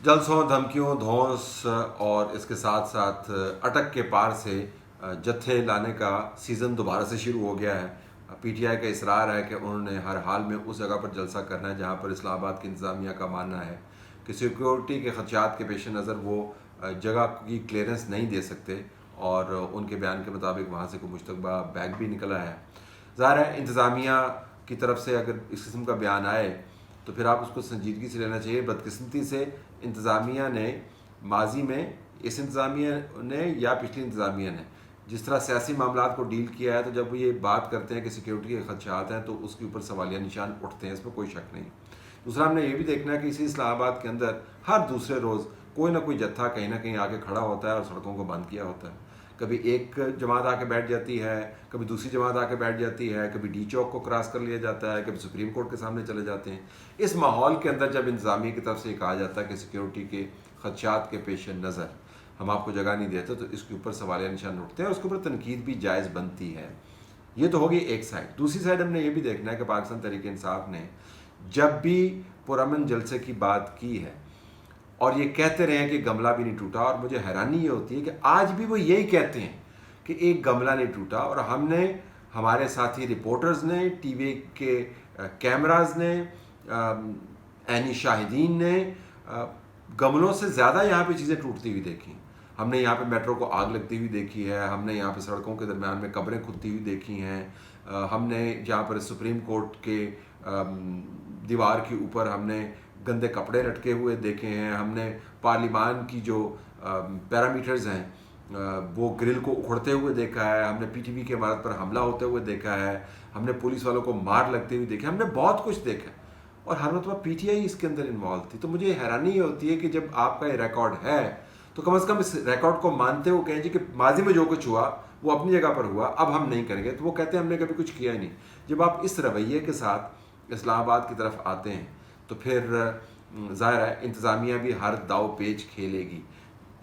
جلسوں، دھمکیوں، دھونس اور اس کے ساتھ ساتھ اٹک کے پار سے جتھے لانے کا سیزن دوبارہ سے شروع ہو گیا ہے۔ پی ٹی آئی کا اصرار ہے کہ انہوں نے ہر حال میں اس جگہ پر جلسہ کرنا ہے جہاں پر اسلام آباد کی انتظامیہ کا ماننا ہے کہ سیکیورٹی کے خدشات کے پیش نظر وہ جگہ کی کلیئرنس نہیں دے سکتے، اور ان کے بیان کے مطابق وہاں سے کوئی مشتبہ بیگ بھی نکلا ہے۔ ظاہر ہے انتظامیہ کی طرف سے اگر اس قسم کا بیان آئے تو پھر آپ اس کو سنجیدگی سے لینا چاہیے۔ بدقسمتی سے انتظامیہ نے ماضی میں، اس انتظامیہ نے یا پچھلی انتظامیہ نے جس طرح سیاسی معاملات کو ڈیل کیا ہے، تو جب وہ یہ بات کرتے ہیں کہ سیکیورٹی کے خدشات ہیں تو اس کے اوپر سوالیہ نشان اٹھتے ہیں، اس میں کوئی شک نہیں۔ دوسرا ہم نے یہ بھی دیکھنا ہے کہ اسی اسلام آباد کے اندر ہر دوسرے روز کوئی نہ کوئی جتھا کہیں نہ کہیں آ کے کھڑا ہوتا ہے اور سڑکوں کو بند کیا ہوتا ہے۔ کبھی ایک جماعت آ کے بیٹھ جاتی ہے، کبھی دوسری جماعت آ کے بیٹھ جاتی ہے، کبھی ڈی چوک کو کراس کر لیا جاتا ہے، کبھی سپریم کورٹ کے سامنے چلے جاتے ہیں۔ اس ماحول کے اندر جب انتظامیہ کی طرف سے یہ کہا جاتا ہے کہ سیکیورٹی کے خدشات کے پیش نظر ہم آپ کو جگہ نہیں دیتے، تو اس کے اوپر سوالیہ نشان اٹھتے ہیں اور اس کے اوپر تنقید بھی جائز بنتی ہے۔ یہ تو ہوگی ایک سائڈ۔ دوسری سائڈ ہم نے یہ بھی دیکھنا ہے کہ پاکستان تحریک انصاف نے جب بھی پرامن جلسے کی بات کی ہے اور یہ کہتے رہے ہیں کہ گملہ بھی نہیں ٹوٹا، اور مجھے حیرانی یہ ہوتی ہے کہ آج بھی وہ یہی کہتے ہیں کہ ایک گملہ نہیں ٹوٹا، اور ہم نے، ہمارے ساتھی رپورٹرز نے، ٹی وی کے کیمراز نے، عینی شاہدین نے گملوں سے زیادہ یہاں پہ چیزیں ٹوٹتی ہوئی دیکھی۔ ہم نے یہاں پہ میٹرو کو آگ لگتی ہوئی دیکھی ہے، ہم نے یہاں پہ سڑکوں کے درمیان میں قبریں کھدتی ہوئی دیکھی ہیں، ہم نے جہاں پر سپریم کورٹ کے دیوار کے اوپر ہم نے گندے کپڑے لٹکے ہوئے دیکھے ہیں، ہم نے پارلیمان کی جو پیرامیٹرز ہیں وہ گرل کو اکھڑتے ہوئے دیکھا ہے، ہم نے پی ٹی وی کی عمارت پر حملہ ہوتے ہوئے دیکھا ہے، ہم نے پولیس والوں کو مار لگتے ہوئے دیکھا، ہم نے بہت کچھ دیکھا، اور ہر مرتبہ پی ٹی آئی اس کے اندر انوالو تھی۔ تو مجھے حیرانی یہ ہوتی ہے کہ جب آپ کا یہ ریکارڈ ہے تو کم از کم اس ریکارڈ کو مانتے ہو کہیں جی کہ ماضی میں جو کچھ ہوا وہ اپنی جگہ پر ہوا، اب ہم نہیں کریں گے۔ تو وہ کہتے ہیں ہم نے کبھی کچھ کیا ہی نہیں۔ جب آپ اس رویے کے ساتھ اسلام آباد کی طرف آتے ہیں تو پھر ظاہر ہے انتظامیہ بھی ہر داؤ پیچ کھیلے گی۔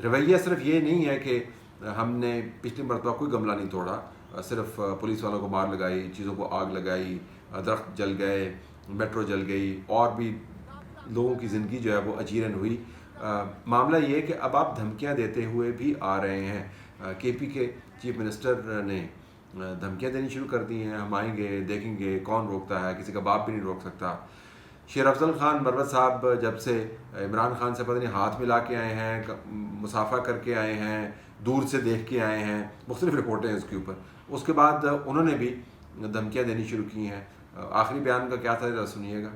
رویہ صرف یہ نہیں ہے کہ ہم نے پچھلی مرتبہ کوئی گملہ نہیں توڑا، صرف پولیس والوں کو مار لگائی، چیزوں کو آگ لگائی، درخت جل گئے، میٹرو جل گئی، اور بھی لوگوں کی زندگی جو ہے وہ اجیرن ہوئی۔ معاملہ یہ ہے کہ اب آپ دھمکیاں دیتے ہوئے بھی آ رہے ہیں۔ کے پی کے چیف منسٹر نے دھمکیاں دینی شروع کر دی ہیں، ہم آئیں گے، دیکھیں گے، کون روکتا ہے، کسی کا باپ بھی نہیں روک سکتا۔ شیر افضل خان مروت صاحب جب سے عمران خان سے پتہ نہیں ہاتھ ملا کے آئے ہیں، مصافحہ کر کے آئے ہیں، دور سے دیکھ کے آئے ہیں، مختلف رپورٹیں ہیں اس کے اوپر، اس کے بعد انہوں نے بھی دھمکیاں دینی شروع کی ہیں۔ آخری بیان کا کیا تھا ذرا سنیے گا۔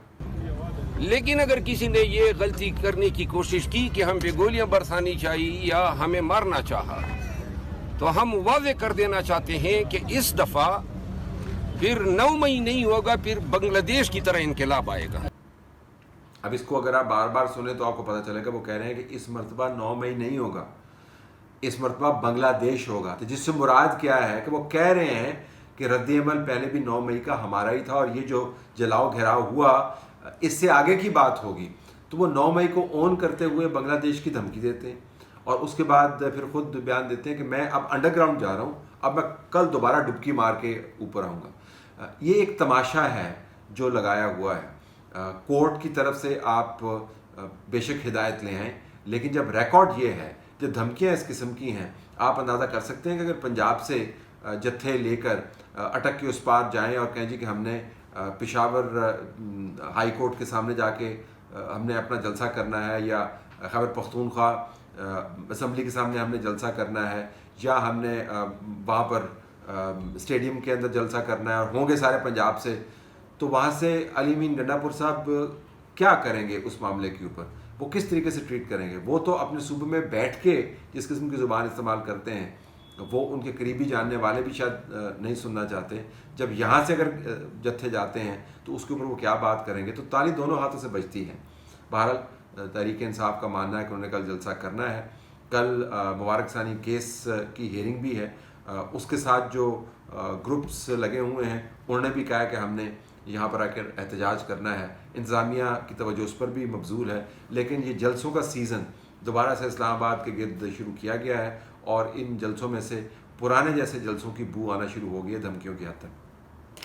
لیکن اگر کسی نے یہ غلطی کرنے کی کوشش کی کہ ہم پہ گولیاں برسانی چاہیے یا ہمیں مارنا چاہا، تو ہم واضح کر دینا چاہتے ہیں کہ اس دفعہ پھر 9 مئی نہیں ہوگا، پھر بنگلہ دیش کی طرح انقلاب آئے گا۔ اب اس کو اگر آپ بار بار سنیں تو آپ کو پتہ چلے گا وہ کہہ رہے ہیں کہ اس مرتبہ 9 مئی نہیں ہوگا، اس مرتبہ بنگلہ دیش ہوگا۔ تو جس سے مراد کیا ہے کہ وہ کہہ رہے ہیں کہ رد عمل پہلے بھی 9 مئی کا ہمارا ہی تھا، اور یہ جو جلاؤ گھیراؤ ہوا اس سے آگے کی بات ہوگی۔ تو وہ 9 مئی کو اون کرتے ہوئے بنگلہ دیش کی دھمکی دیتے ہیں، اور اس کے بعد پھر خود بیان دیتے ہیں کہ میں اب انڈر گراؤنڈ جا رہا ہوں، اب میں کل دوبارہ ڈبکی مار کے اوپر آؤں گا۔ یہ ایک تماشا ہے جو لگایا ہوا ہے۔ کورٹ کی طرف سے آپ بے شک ہدایت لے آئیں، لیکن جب ریکارڈ یہ ہے، جب دھمکیاں اس قسم کی ہیں، آپ اندازہ کر سکتے ہیں کہ اگر پنجاب سے جتھے لے کر اٹک کے اس پار جائیں اور کہیں جی کہ ہم نے پشاور ہائی کورٹ کے سامنے جا کے ہم نے اپنا جلسہ کرنا ہے، یا خیبر پختونخوا اسمبلی کے سامنے ہم نے جلسہ کرنا ہے، یا ہم نے وہاں پر اسٹیڈیم کے اندر جلسہ کرنا ہے، اور ہوں گے سارے پنجاب سے، تو وہاں سے علی امین گنڈا پور صاحب کیا کریں گے اس معاملے کے اوپر؟ وہ کس طریقے سے ٹریٹ کریں گے؟ وہ تو اپنے صوبے میں بیٹھ کے جس قسم کی زبان استعمال کرتے ہیں وہ ان کے قریبی جاننے والے بھی شاید نہیں سننا چاہتے۔ جب یہاں سے اگر جتھے جاتے ہیں تو اس کے اوپر وہ کیا بات کریں گے؟ تو تالی دونوں ہاتھوں سے بجتی ہے۔ بہرحال تحریک انصاف کا ماننا ہے کہ انہوں نے کل جلسہ کرنا ہے۔ کل مبارک ثانی کیس کی ہیئرنگ بھی ہے، اس کے ساتھ جو گروپس لگے ہوئے ہیں انہوں نے بھی کہا کہ ہم نے یہاں پر آ کر احتجاج کرنا ہے۔ انتظامیہ کی توجہ اس پر بھی مبذول ہے، لیکن یہ جلسوں کا سیزن دوبارہ سے اسلام آباد کے گرد شروع کیا گیا ہے، اور ان جلسوں میں سے پرانے جیسے جلسوں کی بو آنا شروع ہو گئی ہے دھمکیوں کی حد تک۔